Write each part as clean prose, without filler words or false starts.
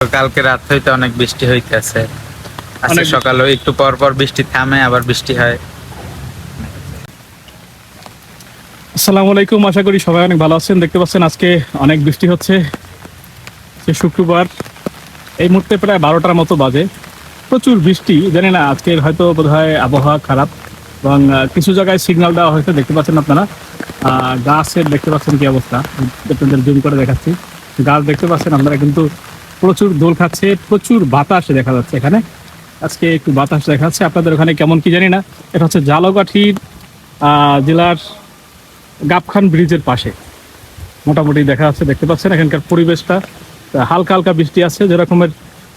কালকে রাত হইতে অনেক বৃষ্টি হইতেছে। আজকে অনেক সকালে একটু পর পর বৃষ্টি থামে, আবার বৃষ্টি হয়। আসসালামু আলাইকুম, আশা করি সবাই অনেক ভালো আছেন। দেখতে পাচ্ছেন আজকে অনেক বৃষ্টি হচ্ছে। যে শুক্রবার এই মুহূর্তে প্রায় 12টার মতো বাজে। প্রচুর বৃষ্টি, জানি না আজকের হয়তো বোধহয় আবহাওয়া খারাপ এবং কিছু জায়গায় সিগন্যাল দেওয়া হয়েছে। দেখতে পাচ্ছেন আপনারা গাছের, দেখতে পাচ্ছেন কি অবস্থা, আপনাদের জুম করে দেখাচ্ছি। গাছ দেখতে পাচ্ছেন আপনারা, কিন্তু প্রচুর দোল খাচ্ছে, প্রচুর বাতাস দেখা যাচ্ছে এখানে। আজকে একটু বাতাস দেখা যাচ্ছে, আপনাদের ওখানে কেমন কি জানি না। এটা হচ্ছে ঝালকাঠির জেলার গাবখান ব্রিজের পাশে মোটামুটি দেখা যাচ্ছে। দেখতে পাচ্ছেন এখানকার পরিবেশটা, হালকা হালকা বৃষ্টি আছে। যেরকমের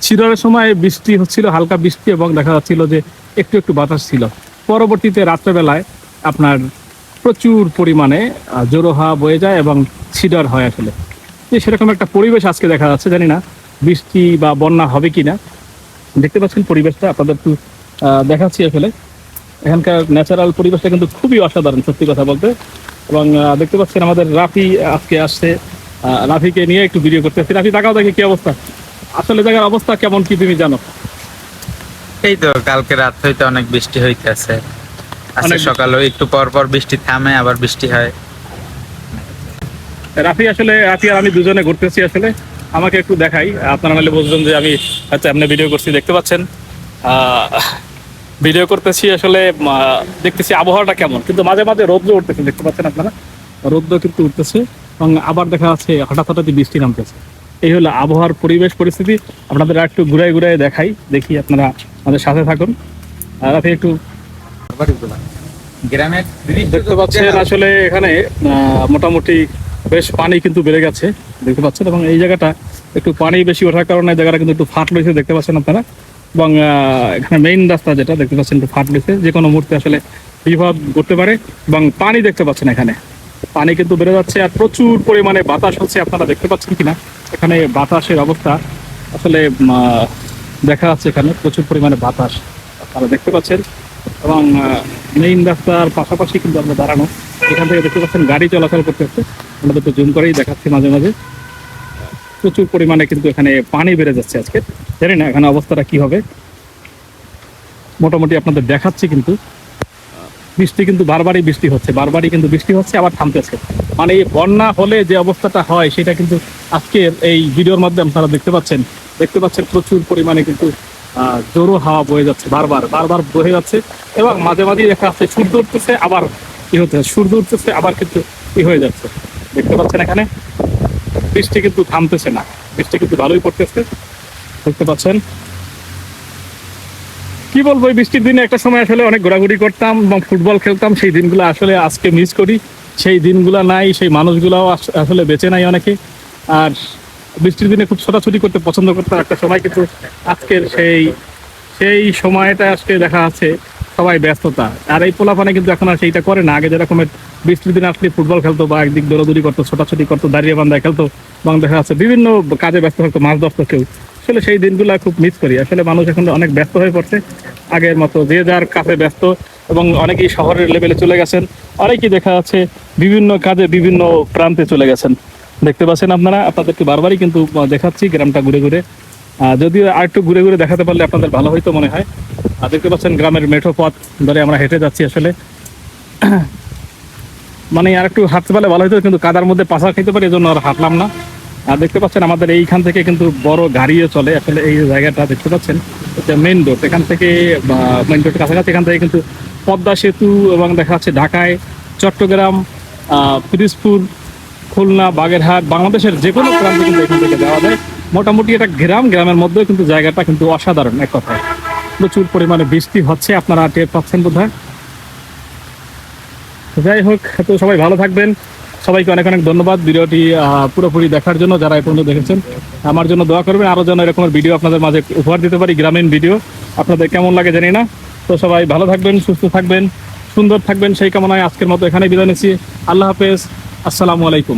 ছিড়ার সময় বৃষ্টি হচ্ছিল, হালকা বৃষ্টি, এবং দেখা যাচ্ছিল যে একটু একটু বাতাস ছিল। পরবর্তীতে রাত্রেবেলায় আপনার প্রচুর পরিমাণে জোরো হাওয়া বয়ে যায় এবং ছিডার হয়। আসলে যে সেরকম একটা পরিবেশ আজকে দেখা যাচ্ছে, জানি না বৃষ্টি বা বন্যা হবে কি না। দেখতে পাচ্ছেন পরিবেশটা, আপনাদের একটু দেখাচ্ছি। আসলে এখানকার ন্যাচারাল পরিবেশটা কিন্তু খুবই অসাধারণ, সত্যি কথা বলতে। এবং দেখতে পাচ্ছেন আমাদের রাফি আজকে আসছে, রাফিকে নিয়ে একটু ভিডিও করতেছি। রাফি, তাকাও দেখি কি অবস্থা, আসলে জায়গার অবস্থা কেমন কি তুমি জানো? এই তো কালকে রাত হইতে অনেক বৃষ্টি হইতেছে। আজকে সকালে একটু পর পর বৃষ্টি থামে, আবার বৃষ্টি হয়। রাফি আসলে রাফি আর আমি দুজনে ঘুরতেছি। আসলে আমাকে একটু দেখাই, আপনারা নাহলে বুঝবেন যে আমি হয়তো এমনি ভিডিও করছি। দেখতে পাচ্ছেন ভিডিও করতেছি, আসলে দেখতেছি আবহাওয়াটা কেমন, কিন্তু মাঝে মাঝে রৌদ্র উঠতেছে। দেখতে পাচ্ছেন আপনারা, রৌদ্র কিন্তু উঠতেছে এবং আবার দেখা যাচ্ছে হঠাৎ হঠাৎই বৃষ্টি নামতেছে। এই হলো আবহাওয়ার পরিবেশ পরিস্থিতি। আপনাদের একটু ঘুরাই ঘুরাই দেখাই, দেখি আপনারা আমাদের সাথে থাকুন। রাফি একটু গ্রামের দেখতে পাচ্ছেন আসলে এখানে মোটামুটি বেশ পানি কিন্তু বেড়ে গেছে, দেখতে পাচ্ছেন। এবং এই জায়গাটা একটু পানি বেশি ওঠার কারণে জায়গাটা কিন্তু একটু ফাট রয়েছে, দেখতে পাচ্ছেন আপনারা। এবং এখানে মেইন রাস্তা যেটা দেখতে পাচ্ছেন একটু ফাট রয়েছে, যে কোনো মুহূর্তে আসলে বিপদ ঘটতে পারে। এবং পানি দেখতে পাচ্ছেন এখানে পানি কিন্তু বেড়ে যাচ্ছে, আর প্রচুর পরিমাণে বাতাস হচ্ছে। আপনারা দেখতে পাচ্ছেন কিনা এখানে বাতাসের অবস্থা, আসলে দেখা যাচ্ছে এখানে প্রচুর পরিমাণে বাতাস আপনারা দেখতে পাচ্ছেন। এবং মেইন রাস্তার পাশাপাশি কিন্তু আমরা দাঁড়ানো, এখান থেকে দেখতে পাচ্ছেন গাড়ি চলাচল করতে হচ্ছে। আমরা তো জুম করেই দেখাচ্ছি মাঝে মাঝে। প্রচুর পরিমাণে কিন্তু এখানে পানি বেড়ে যাচ্ছে আজকে, জানি না এখানে অবস্থাটা কি হবে। মোটামুটি আপনাদের দেখাচ্ছি, কিন্তু বৃষ্টি কিন্তু বারবারই বৃষ্টি হচ্ছে, বারবারই কিন্তু বৃষ্টি হচ্ছে, আবার থামতেছে। মানে এই বন্যা হলে যে অবস্থাটা হয় সেটা কিন্তু আজকের এই ভিডিওর মাধ্যমে আপনারা দেখতে পাচ্ছেন প্রচুর পরিমাণে কিন্তু জোরো হাওয়া বয়ে যাচ্ছে, বারবার বারবার বয়ে যাচ্ছে। এবং মাঝে মাঝে দেখা যাচ্ছে সূর্য উঠতেছে, আবার কি হচ্ছে, সূর্য উঠতেছে আবার কিন্তু কি হয়ে যাচ্ছে। দেখতে পাচ্ছেন এখানে বৃষ্টি কিন্তু থামতেছে না, বৃষ্টি কিন্তু ভালোই পড়তেছে, দেখতে পাচ্ছেন। কি বলবো, এই বৃষ্টির দিনে একটা সময় আসলে অনেক ঘোরাঘুরি করতাম এবং ফুটবল খেলতাম। সেই দিনগুলো আসলে আজকে মিস করি। সেই দিনগুলো নাই, সেই মানুষগুলাও আসলে বেঁচে নাই অনেকে। আর বৃষ্টির দিনে খুব ছোটাছুটি করতে পছন্দ করতাম একটা সময়, কিন্তু আজকের সেই সময়টা আজকে দেখা যাচ্ছে সবাই ব্যস্ততা। আর এই পোলাপানে কিন্তু এখন আর সেইটা করে না। আগে যেরকমের বৃষ্টির দিনে আসলে ফুটবল খেলতো বা একদিক দৌড়াদৌড়ি করতো, ছোটাছুটি করতো, দাঁড়িয়ে বান্ধায় খেলতো, এবং দেখা যাচ্ছে বিভিন্ন কাজে ব্যস্ত থাকতো, মাছ ধরতো কেউ। আসলে সেই দিনগুলো খুব মিস করি। আসলে মানুষ এখন অনেক ব্যস্ত হয়ে পড়ছে, আগের মতো যে যার কাছে ব্যস্ত, এবং অনেকেই শহরের লেভেলে চলে গেছেন, অনেকেই দেখা যাচ্ছে বিভিন্ন কাজে বিভিন্ন প্রান্তে চলে গেছেন। দেখতে পাচ্ছেন আপনারা, আপনাদেরকে বারবারই কিন্তু দেখাচ্ছি গ্রামটা ঘুরে ঘুরে। যদিও আর একটু ঘুরে ঘুরে দেখাতে পারলে আপনাদের ভালো হইতো মনে হয়। দেখতে পাচ্ছেন গ্রামের মেঠো পথ ধরে আমরা হেঁটে যাচ্ছি। আসলে মানে আর একটু হাঁটতে পারলে ভালো হইতো, কিন্তু কাদার মধ্যে পাশা খেতে পারি, এই জন্য আর হাঁটলাম না। আর দেখতে পাচ্ছেন আমাদের এইখান থেকে কিন্তু বড় গাড়িও চলে। আসলে এই জায়গাটা দেখতে পাচ্ছেন মেইন রোড, এখান থেকে মেইন রোড কাছাকাছি, এখান থেকে কিন্তু পদ্মা সেতু, এবং দেখা যাচ্ছে ঢাকায়, চট্টগ্রাম, পিরোজপুর, খুলনা, বাগেরহাট, বাংলাদেশের যে কোনো প্রান্তে কিন্তু এখান থেকে যাওয়া যায়। মোটামুটি এটা গ্রামের মধ্যেও কিন্তু জায়গাটা কিন্তু অসাধারণ। এক কথায় প্রচুর পরিমাণে বৃষ্টি হচ্ছে, আপনারা টের পাচ্ছেন বোধহয়। যাই হোক, তো সবাই ভালো থাকবেন। সবাইকে অনেক অনেক ধন্যবাদ ভিডিওটি পুরোপুরি দেখার জন্য। যারা এই পর্যন্ত দেখেছেন, আমার জন্য দোয়া করবেন, আরও যেন এরকমের ভিডিও আপনাদের মাঝে উপহার দিতে পারি, গ্রামীণ ভিডিও। আপনাদের কেমন লাগে জানি না। তো সবাই ভালো থাকবেন, সুস্থ থাকবেন, সুন্দর থাকবেন, সেই কামনায় আজকের মতো এখানে বিদায় নিচ্ছি। আল্লাহ হাফেজ, আসসালামু আলাইকুম।